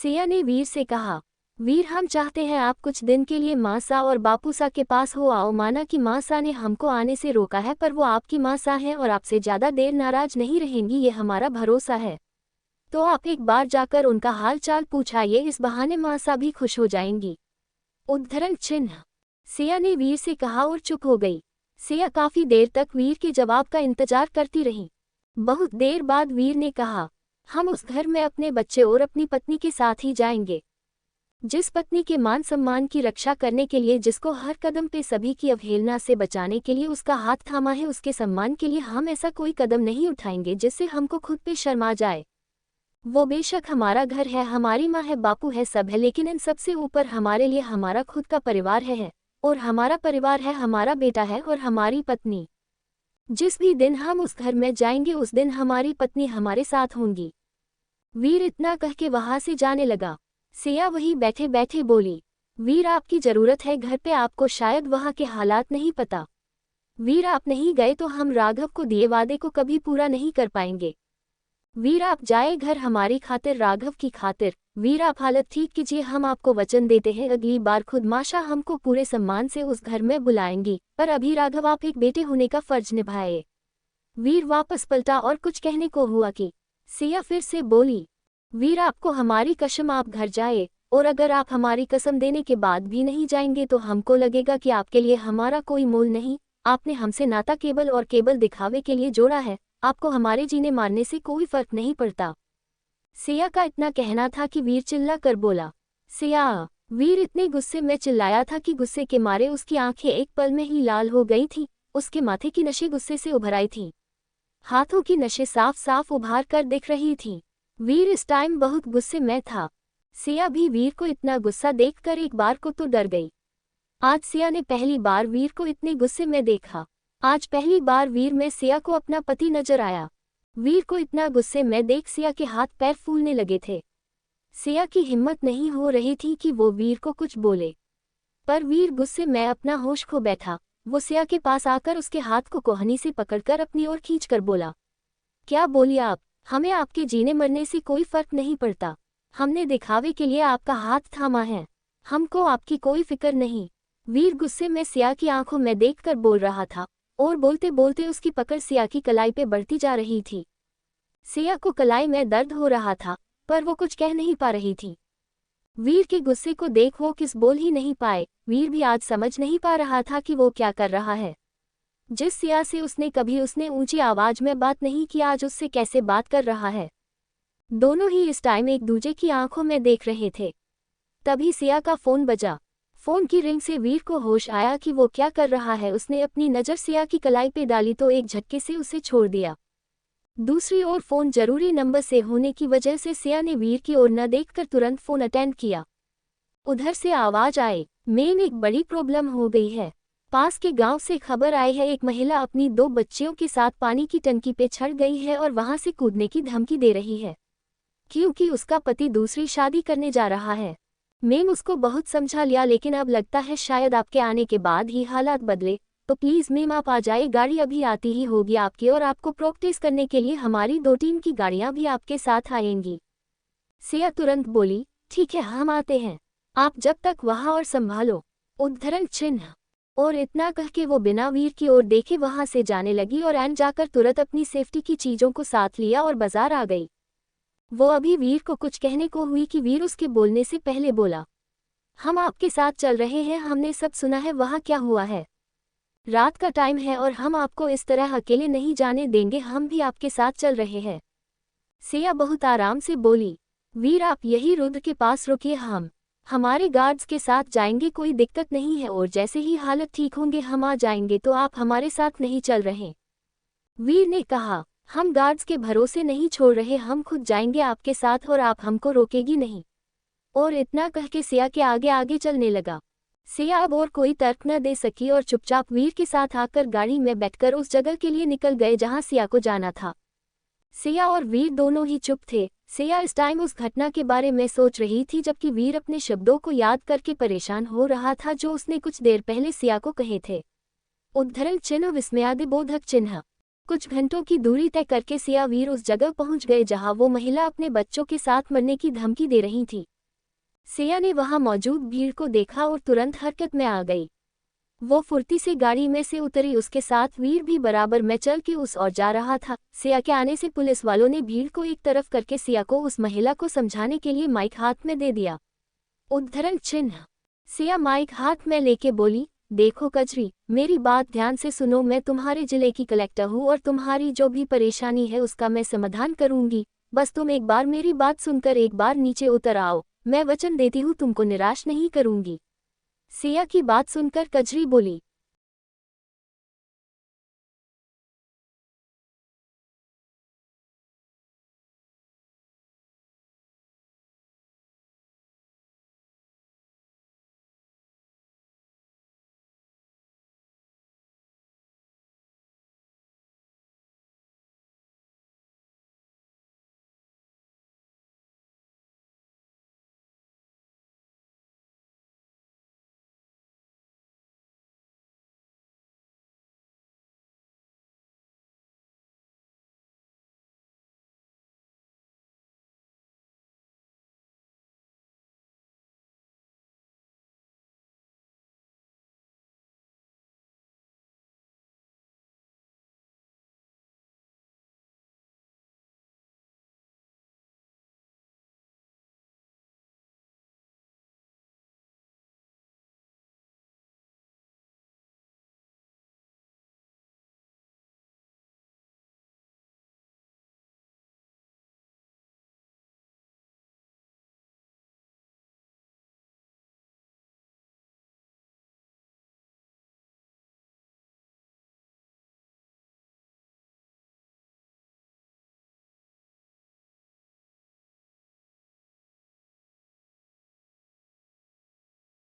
सिया ने वीर से कहा, वीर हम चाहते हैं आप कुछ दिन के लिए माँ सा और बापू सा के पास हो आओ। माना कि माँ सा ने हमको आने से रोका है, पर वो आपकी माँ सा है और आपसे ज़्यादा देर नाराज नहीं रहेंगी, ये हमारा भरोसा है। तो आप एक बार जाकर उनका हाल चाल पूछाइए, इस बहाने माँ सा भी खुश हो जाएंगी। उद्धरण चिन्ह। सिया ने वीर से कहा और चुप हो गई। सिया काफी देर तक वीर के जवाब का इंतजार करती रही। बहुत देर बाद वीर ने कहा, हम उस घर में अपने बच्चे और अपनी पत्नी के साथ ही जाएंगे। जिस पत्नी के मान सम्मान की रक्षा करने के लिए, जिसको हर कदम पे सभी की अवहेलना से बचाने के लिए उसका हाथ थामा है, उसके सम्मान के लिए हम ऐसा कोई कदम नहीं उठाएंगे जिससे हमको खुद पे शर्म आ जाए। वो बेशक हमारा घर है, हमारी माँ है, बापू है, सब है, लेकिन इन सबसे ऊपर हमारे लिए हमारा खुद का परिवार है और हमारा परिवार है हमारा बेटा है और हमारी पत्नी। जिस भी दिन हम उस घर में जाएंगे उस दिन हमारी पत्नी हमारे साथ होंगी। वीर इतना कह के वहां से जाने लगा। सिया वही बैठे बैठे बोली, वीर आपकी जरूरत है घर पे, आपको शायद वहां के हालात नहीं पता। वीर आप नहीं गए तो हम राघव को दिए वादे को कभी पूरा नहीं कर पाएंगे। वीर आप जाए घर हमारी खातिर, राघव की खातिर। वीर आप हालत ठीक कीजिए, हम आपको वचन देते हैं अगली बार खुद माशा हमको पूरे सम्मान से उस घर में बुलाएंगी, पर अभी राघव आप एक बेटे होने का फर्ज निभाए। वीर वापस पलटा और कुछ कहने को हुआ कि सिया फिर से बोली, वीर आपको हमारी कसम, आप घर जाए, और अगर आप हमारी कसम देने के बाद भी नहीं जाएंगे तो हमको लगेगा कि आपके लिए हमारा कोई मोल नहीं। आपने हमसे नाता केवल और केवल दिखावे के लिए जोड़ा है, आपको हमारे जीने मारने से कोई फर्क नहीं पड़ता। सिया का इतना कहना था कि वीर चिल्ला कर बोला, सिया। वीर इतने गुस्से में चिल्लाया था कि गुस्से के मारे उसकी आंखें एक पल में ही लाल हो गई थीं, उसके माथे की नशें गुस्से से उभर आई थीं, हाथों की नशें साफ साफ उभार कर दिख रही थीं। वीर इस टाइम बहुत गुस्से में था। सिया भी वीर को इतना गुस्सा देखकर एक बार को तो डर गई। आज सिया ने पहली बार वीर को इतने गुस्से में देखा। आज पहली बार वीर में सिया को अपना पति नजर आया। वीर को इतना गुस्से में देख सिया के हाथ पैर फूलने लगे थे। सिया की हिम्मत नहीं हो रही थी कि वो वीर को कुछ बोले, पर वीर गुस्से में अपना होश खो बैठा। वो सिया के पास आकर उसके हाथ को कोहनी से पकड़कर अपनी ओर खींचकर बोला, क्या बोलिए आप, हमें आपके जीने मरने से कोई फर्क नहीं पड़ता। हमने दिखावे के लिए आपका हाथ थामा है, हमको आपकी कोई फिक्र नहीं। वीर गुस्से में सिया की आंखों में देखकर बोल रहा था और बोलते बोलते उसकी पकड़ सिया की कलाई पे बढ़ती जा रही थी। सिया को कलाई में दर्द हो रहा था, पर वो कुछ कह नहीं पा रही थी। वीर के गुस्से को देख वो किस बोल ही नहीं पाए। वीर भी आज समझ नहीं पा रहा था कि वो क्या कर रहा है। जिस सिया से उसने ऊंची आवाज में बात नहीं की, आज उससे कैसे बात कर रहा है। दोनों ही इस टाइम एक दूजे की आंखों में देख रहे थे। तभी सिया का फोन बजा। फोन की रिंग से वीर को होश आया कि वो क्या कर रहा है। उसने अपनी नज़र सिया की कलाई पे डाली तो एक झटके से उसे छोड़ दिया। दूसरी ओर फोन जरूरी नंबर से होने की वजह से सिया ने वीर की ओर न देखकर तुरंत फोन अटेंड किया। उधर से आवाज आए, मेन एक बड़ी प्रॉब्लम हो गई है। पास के गांव से खबर आई है, एक महिला अपनी 2 बच्चियों के साथ पानी की टंकी पे चढ़ गई है और वहां से कूदने की धमकी दे रही है, क्योंकि उसका पति दूसरी शादी करने जा रहा है। मैम उसको बहुत समझा लिया, लेकिन अब लगता है शायद आपके आने के बाद ही हालात बदले। तो प्लीज़ मैम आप आ जाए, गाड़ी अभी आती ही होगी आपकी, और आपको प्रैक्टिस करने के लिए हमारी 2 टीम की गाड़ियां भी आपके साथ आएंगी। सिया तुरंत बोली, ठीक है हम आते हैं, आप जब तक वहां और संभालो। उद्धरण चिन्ह। और इतना कह के वो बिना वीर की ओर देखे वहां से जाने लगी और एन जाकर तुरंत अपनी सेफ्टी की चीजों को साथ लिया और बाजार आ गई। वो अभी वीर को कुछ कहने को हुई कि वीर उसके बोलने से पहले बोला, हम आपके साथ चल रहे हैं, हमने सब सुना है वहां क्या हुआ है। रात का टाइम है और हम आपको इस तरह अकेले नहीं जाने देंगे, हम भी आपके साथ चल रहे हैं। सिया बहुत आराम से बोली, वीर आप यही रुद्र के पास रुकिए, हम हमारे गार्ड्स के साथ जाएंगे, कोई दिक्कत नहीं है, और जैसे ही हालत ठीक होंगे हम आ जाएंगे, तो आप हमारे साथ नहीं चल रहे। वीर ने कहा, हम गार्ड्स के भरोसे नहीं छोड़ रहे, हम खुद जाएंगे आपके साथ और आप हमको रोकेगी नहीं। और इतना कह के सिया के आगे आगे चलने लगा। सिया अब और कोई तर्क न दे सकी और चुपचाप वीर के साथ आकर गाड़ी में बैठकर उस जगह के लिए निकल गए जहां सिया को जाना था। सिया और वीर दोनों ही चुप थे। सिया इस टाइम उस घटना के बारे में सोच रही थी, जबकि वीर अपने शब्दों को याद करके परेशान हो रहा था जो उसने कुछ देर पहले सिया को कहे थे। उद्धरण चिन्ह विस्मयादिबोधक चिन्ह। कुछ घंटों की दूरी तय करके सिया वीर उस जगह पहुंच गए जहां वो महिला अपने बच्चों के साथ मरने की धमकी दे रही थी। सिया ने वहां मौजूद भीड़ को देखा और तुरंत हरकत में आ गई। वो फुर्ती से गाड़ी में से उतरी, उसके साथ वीर भी बराबर में चल के उस ओर जा रहा था। सिया के आने से पुलिस वालों ने भीड़ को एक तरफ करके सिया को उस महिला को समझाने के लिए माइक हाथ में दे दिया। उद्धरण चिन्ह। सिया माइक हाथ में लेके बोली, देखो कजरी, मेरी बात ध्यान से सुनो, मैं तुम्हारे जिले की कलेक्टर हूँ और तुम्हारी जो भी परेशानी है उसका मैं समाधान करूंगी। बस तुम एक बार मेरी बात सुनकर एक बार नीचे उतर आओ, मैं वचन देती हूँ तुमको निराश नहीं करूंगी। सिया की बात सुनकर कजरी बोली,